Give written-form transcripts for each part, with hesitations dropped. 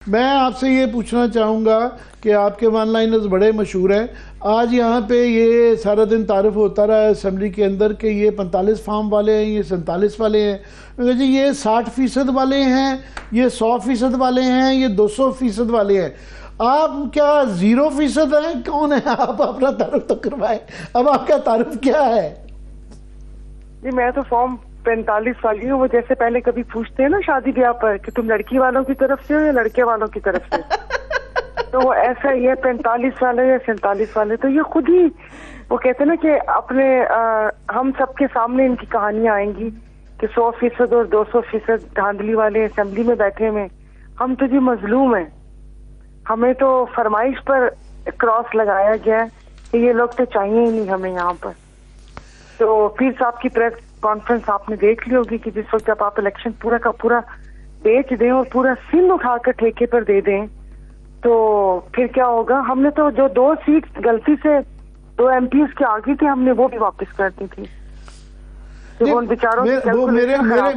मैं आपसे ये पूछना चाहूँगा कि आपके वन लाइनर्स बड़े मशहूर हैं। आज यहाँ पे ये सारा दिन तारुफ होता रहा है असम्बली के अंदर कि ये 45 फार्म वाले हैं, ये 47 वाले हैं। मैं जी ये 60% वाले हैं, ये 100% वाले हैं, ये 200% वाले हैं। आप क्या 0% हैं? कौन है आप? अपना तारुफ तो करवाएं। अब आपका तारुफ क्या है? जी मैं तो फॉर्म 45 वाली हूँ। वो जैसे पहले कभी पूछते हैं ना शादी ब्याह पर कि तुम लड़की वालों की तरफ से हो या लड़के वालों की तरफ से तो वो ऐसा ही है, 45 वाले या 47 वाले। तो ये खुद ही वो कहते हैं ना कि अपने हम सबके सामने इनकी कहानियां आएंगी कि 100% और 200% धांधली वाले असेंबली में बैठे हुए। हम तो जी मजलूम हैं, हमें तो फरमाइश पर क्रॉस लगाया गया है कि ये लोग तो चाहिए ही नहीं हमें यहाँ पर। तो पीर साहब की प्रेस कॉन्फ्रेंस आपने देख ली होगी कि जिस वक्त जब आप इलेक्शन पूरा का पूरा बेच दें और पूरा सिंध उठाकर ठेके पर दे दें तो फिर क्या होगा। हमने तो जो 2 सीट गलती से 2 MPs के आगे थे हमने वो भी वापस कर दी थी। तो बेचारों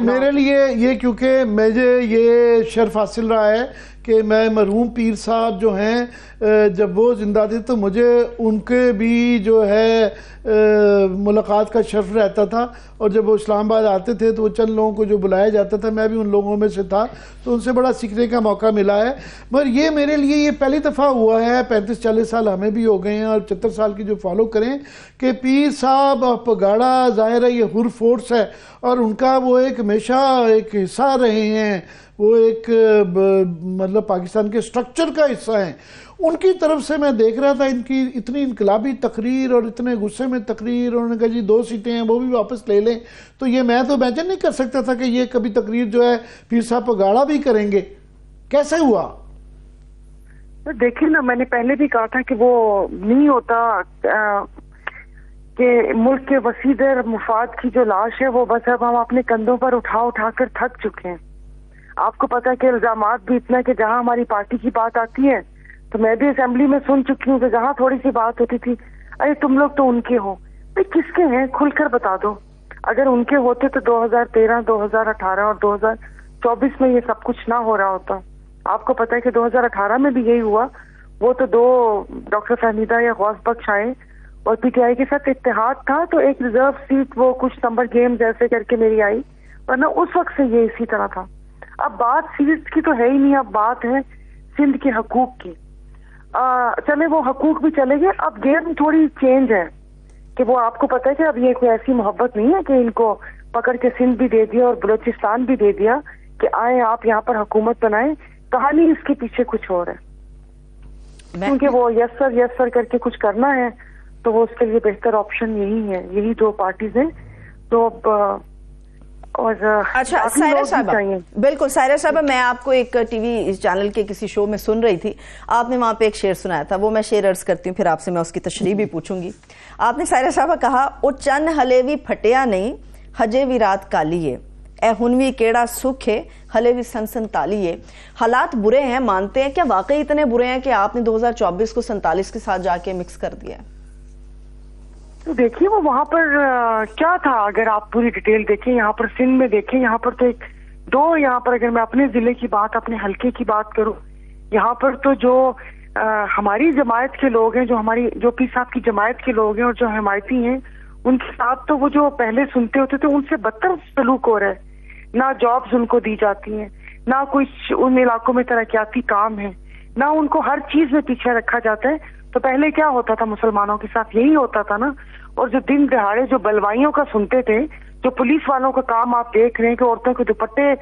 मेरे लिए ये क्योंकि मुझे ये शर्फ हासिल रहा है कि मैं मरहूम पीर साहब जो हैं जब वो जिंदा थे तो मुझे उनके भी जो है मुलाकात का शर्फ रहता था। और जब वो इस्लामाबाद आते थे तो वो चंद लोगों को जो बुलाया जाता था मैं भी उन लोगों में से था, तो उनसे बड़ा सीखने का मौका मिला है। मगर ये मेरे लिए ये पहली दफ़ा हुआ है, 35-40 साल हमें भी हो गए हैं और 74 साल की जो फॉलो करें कि पीर साहब पगाड़ा ज़ाहिर है ये हुर फोर्स है और उनका वो एक हमेशा एक हिस्सा रहे हैं, वो एक मतलब पाकिस्तान के स्ट्रक्चर का हिस्सा है। उनकी तरफ से मैं देख रहा था इनकी इतनी इनकलाबी तकरीर और इतने गुस्से में तकरीर, और उन्होंने कहा जी 2 सीटें हैं वो भी वापस ले लें। तो ये मैं तो इमेजिन नहीं कर सकता था कि ये कभी तकरीर जो है पीर साहब पगाड़ा भी करेंगे। कैसे हुआ? तो देखिए ना, मैंने पहले भी कहा था कि वो नहीं होता कि मुल्क के वसीदर मुफाद की जो लाश है वो बस अब हम अपने कंधों पर उठा कर थक चुके हैं। आपको पता है कि इल्जामात भी इतना कि जहां हमारी पार्टी की बात आती है तो मैं भी असेंबली में सुन चुकी हूँ कि जहां थोड़ी सी बात होती थी अरे तुम लोग तो उनके हो। भाई किसके हैं खुलकर बता दो। अगर उनके होते तो 2013, 2018 और 2024 में ये सब कुछ ना हो रहा होता। आपको पता है कि 2018 में भी यही हुआ। वो तो 2 डॉक्टर फहमीदा या गौस बख्श आए और PTI के साथ इत्तेहाद था तो एक रिजर्व सीट वो कुछ नंबर गेम्स ऐसे करके मेरी आई, वरना उस वक्त से ये इसी तरह था। अब बात सीट की तो है ही नहीं, अब बात है सिंध के हकूक की। चले वो हकूक भी चले गए, अब गेम थोड़ी चेंज है कि वो आपको पता है कि अब ये कोई ऐसी मोहब्बत नहीं है कि इनको पकड़ के सिंध भी दे दिया और बलोचिस्तान भी दे दिया कि आए आप यहाँ पर हुकूमत बनाए। कहानी इसके पीछे कुछ और है, क्योंकि वो यस सर करके कुछ करना है तो वो उसके लिए बेहतर ऑप्शन यही है, यही 2 पार्टीज हैं। तो और अच्छा सायरा साहबा, बिल्कुल सायरा साहबा, मैं आपको एक टीवी चैनल के किसी शो में सुन रही थी, आपने वहां पे एक शेर सुनाया था, वो मैं शेर अर्ज करती हूँ फिर आपसे मैं उसकी तशरीह भी पूछूंगी। आपने सायरा साहबा कहा ओ चन हले भी फटिया नहीं हजे भी रात काली है, ए हुनवी केड़ा सुख है हले भी सन ताली है। हालात बुरे हैं मानते हैं, क्या वाकई इतने बुरे हैं कि आपने 2024 को 47 के साथ जाके मिक्स कर दिया है? तो देखिए वो वहां पर क्या था, अगर आप पूरी डिटेल देखें, यहाँ पर सिंध में देखें, यहाँ पर तो 2 यहाँ पर अगर मैं अपने जिले की बात, अपने हलके की बात करूं, यहाँ पर तो जो हमारी जमायत के लोग हैं, जो पीर साहब की जमायत के लोग हैं और जो हमायती हैं, उनके साथ तो वो जो पहले सुनते होते थे उनसे बदतर सलूक हो रहा है। ना जॉब्स उनको दी जाती हैं, ना कोई उन इलाकों में तरक्याती काम है, ना उनको हर चीज में पीछे रखा जाता है। तो पहले क्या होता था मुसलमानों के साथ, यही होता था ना। और जो दिन दहाड़े जो बलवाइयों का सुनते थे, जो पुलिस वालों का काम आप देख रहे हैं कि औरतों के दुपट्टे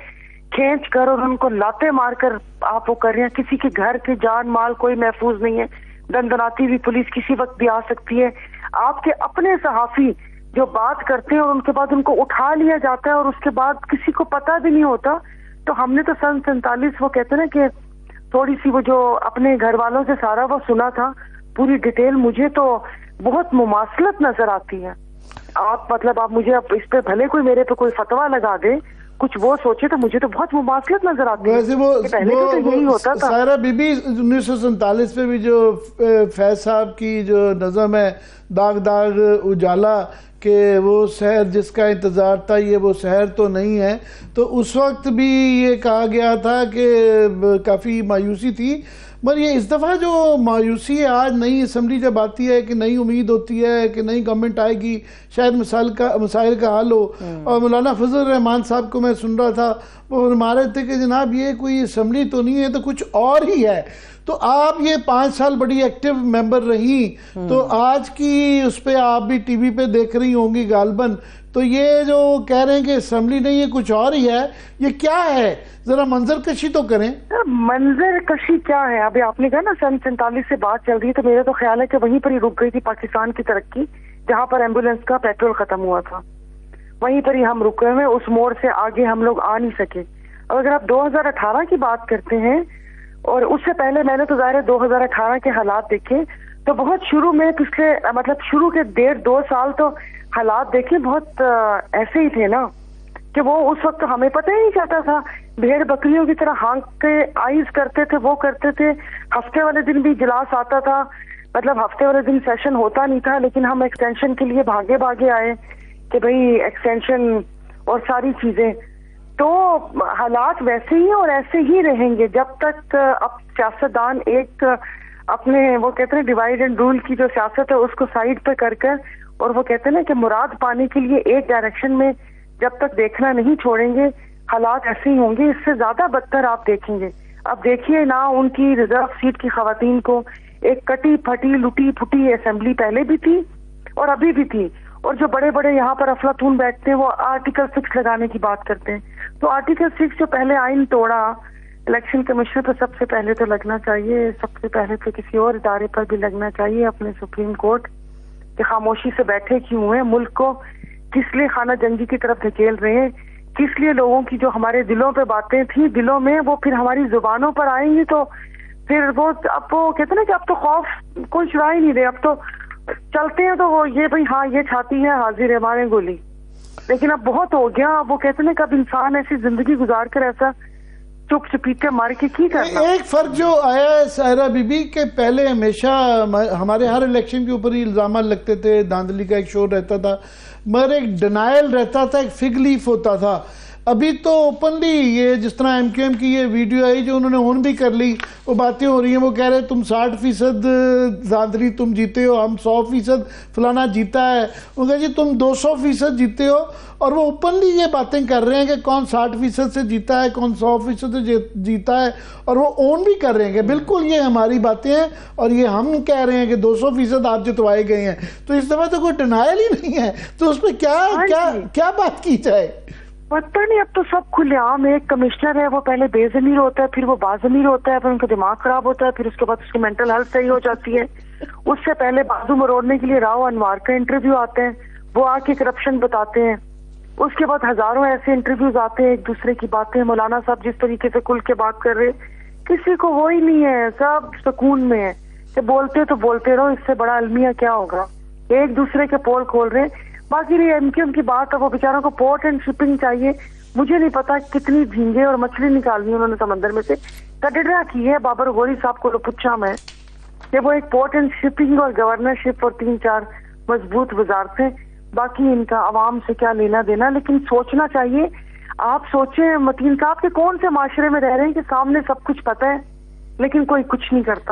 खींच कर और उनको लाते मार कर आप वो कर रहे हैं, किसी के घर के जान माल कोई महफूज नहीं है, दंदनाती हुई पुलिस किसी वक्त भी आ सकती है। आपके अपने सहाफी जो बात करते हैं और उनके बाद उनको उठा लिया जाता है और उसके बाद किसी को पता भी नहीं होता। तो हमने तो सन 47 वो कहते हैं ना कि थोड़ी सी वो जो अपने घर वालों से सारा वो सुना था पूरी डिटेल, मुझे तो बहुत मुमासलत नजर आती है। आप मतलब आप मुझे अब इस पे भले कोई मेरे पे कोई फतवा लगा दे, कुछ वो सोचे, तो मुझे तो बहुत मुमासलत नजर आती है। वैसे पहले तो यही होता था। सारा बीबी 1947 में भी जो फैज साहब की जो नज़म है दाग दाग उजाला कि वो शहर जिसका इंतज़ार था ये वो शहर तो नहीं है। तो उस वक्त भी ये कहा गया था कि काफ़ी मायूसी थी, मगर ये इस दफ़ा जो मायूसी है, आज नई असम्बली जब आती है कि नई उम्मीद होती है कि नई गवर्नमेंट आएगी, शायद मसाइल का हल हो। और मौलाना फजल रहमान साहब को मैं सुन रहा था, वो फरमा रहे थे कि जनाब ये कोई असम्बली तो नहीं है, तो कुछ और ही है। तो आप ये 5 साल बड़ी एक्टिव मेंबर रही, तो आज की उस पर आप भी टीवी पे देख रही होंगी गालबन, तो ये जो कह रहे हैं कि असम्बली नहीं है कुछ और ही है, ये क्या है? जरा मंजर कशी तो करें। मंजर कशी क्या है? अभी आपने कहा ना सन 47 से बात चल रही है, तो मेरा तो ख्याल है कि वहीं पर ही रुक गई थी पाकिस्तान की तरक्की, जहाँ पर एम्बुलेंस का पेट्रोल खत्म हुआ था, वहीं पर ही हम रुके हुए, उस मोड़ से आगे हम लोग आ नहीं सके। और अगर आप 2018 की बात करते हैं, और उससे पहले मैंने तो ज़ाहिर है 2018 के हालात देखे, तो बहुत शुरू में पिछले मतलब शुरू के 1.5-2 साल तो हालात देखे बहुत ऐसे ही थे ना, कि वो उस वक्त हमें पता ही नहीं चलता था, भेड़ बकरियों की तरह हाँक के आइज करते थे, वो करते थे। हफ्ते वाले दिन भी इजलास आता था, मतलब हफ्ते वाले दिन सेशन होता नहीं था, लेकिन हम एक्सटेंशन के लिए भागे भागे आए कि भाई एक्सटेंशन और सारी चीजें। तो हालात वैसे ही और ऐसे ही रहेंगे जब तक अब सियासतदान एक अपने वो कहते हैं डिवाइड एंड रूल की जो सियासत है उसको साइड पे कर और वो कहते हैं ना कि मुराद पाने के लिए एक डायरेक्शन में जब तक देखना नहीं छोड़ेंगे, हालात ऐसे ही होंगे। इससे ज्यादा बदतर आप देखेंगे। अब देखिए ना, उनकी रिजर्व सीट की खवातीन को एक कटी फटी लुटी फुटी असेंबली पहले भी थी और अभी भी थी, और जो बड़े बड़े यहाँ पर अफलातून बैठते हैं वो आर्टिकल 6 लगाने की बात करते हैं। तो आर्टिकल 6 जो पहले आइन तोड़ा, इलेक्शन कमीशन पर सबसे पहले तो लगना चाहिए, सबसे पहले तो किसी और इदारे पर भी लगना चाहिए, अपने सुप्रीम कोर्ट के खामोशी से बैठे क्यों हैं, मुल्क को किस लिए खाना जंगी की तरफ धकेल रहे हैं, किस लिए लोगों की जो हमारे दिलों पे बातें थी दिलों में वो फिर हमारी जुबानों पर आएंगी, तो फिर वो अब वो कहते ना कि अब तो खौफ कोई छुड़ा ही नहीं रहे, अब तो चलते हैं तो वो ये भाई हाँ ये छाती है हाजिर है मारे गोली। लेकिन अब बहुत हो गया, अब वो कहते ना कब इंसान ऐसी जिंदगी गुजार कर ऐसा चुप चुपीते मार के की करना। एक फर्क जो आया है सायरा बीबी के, पहले हमेशा हमारे हर इलेक्शन के ऊपर ही इल्जाम लगते थे, धांधली का एक शोर रहता था, मगर एक डिनायल रहता था, एक फिग लीफ होता था। अभी तो ओपनली ये जिस तरह MQM की ये वीडियो आई जो उन्होंने ऑन भी कर ली, वो बातें हो रही हैं, वो कह रहे हैं तुम 60% धांधली तुम जीते हो, हम 100% फलाना जीता है, वो कह जी तुम 200% जीते हो, और वो ओपनली ये बातें कर रहे हैं कि कौन 60% से जीता है, कौन 100% से जीता है, और वो ऑन भी कर रहे हैं कि बिल्कुल ये हमारी बातें हैं और ये हम कह रहे हैं कि 200% आप जितवाए गए हैं। तो इस दफा तो कोई डिनायल ही नहीं है, तो उस पर क्या बात की जाए? पता नहीं, अब तो सब खुलेआम। एक कमिश्नर है, वो पहले बेजमीर होता है, फिर वो बाजमीर होता है, फिर उनका दिमाग खराब होता है, फिर उसके बाद उसकी मेंटल हेल्थ सही हो जाती है। उससे पहले बाजू मरोड़ने के लिए राव अनवार का इंटरव्यू आते हैं, वो आके करप्शन बताते हैं। उसके बाद हजारों ऐसे इंटरव्यूज आते हैं, एक दूसरे की बातें, मौलाना साहब जिस तरीके से खुल के बात कर रहे, किसी को वो ही नहीं है, सब सुकून में है कि बोलते तो बोलते रहो, इससे बड़ा अलमिया क्या होगा। एक दूसरे के पोल खोल रहे। बाकी रही MQM की बात है, वो बेचारों को पोर्ट एंड शिपिंग चाहिए, मुझे नहीं पता कितनी झींगे और मछली निकालनी उन्होंने समंदर में से, कटड़ा की है। बाबर गोरी साहब को तो पूछा मैं कि वो एक पोर्ट एंड शिपिंग और गवर्नरशिप और 3-4 मजबूत वजारतें, बाकी इनका आवाम से क्या लेना देना। लेकिन सोचना चाहिए, आप सोचें मतीन साहब के कौन से माशरे में रह रहे हैं कि सामने सब कुछ पता है लेकिन कोई कुछ नहीं करता।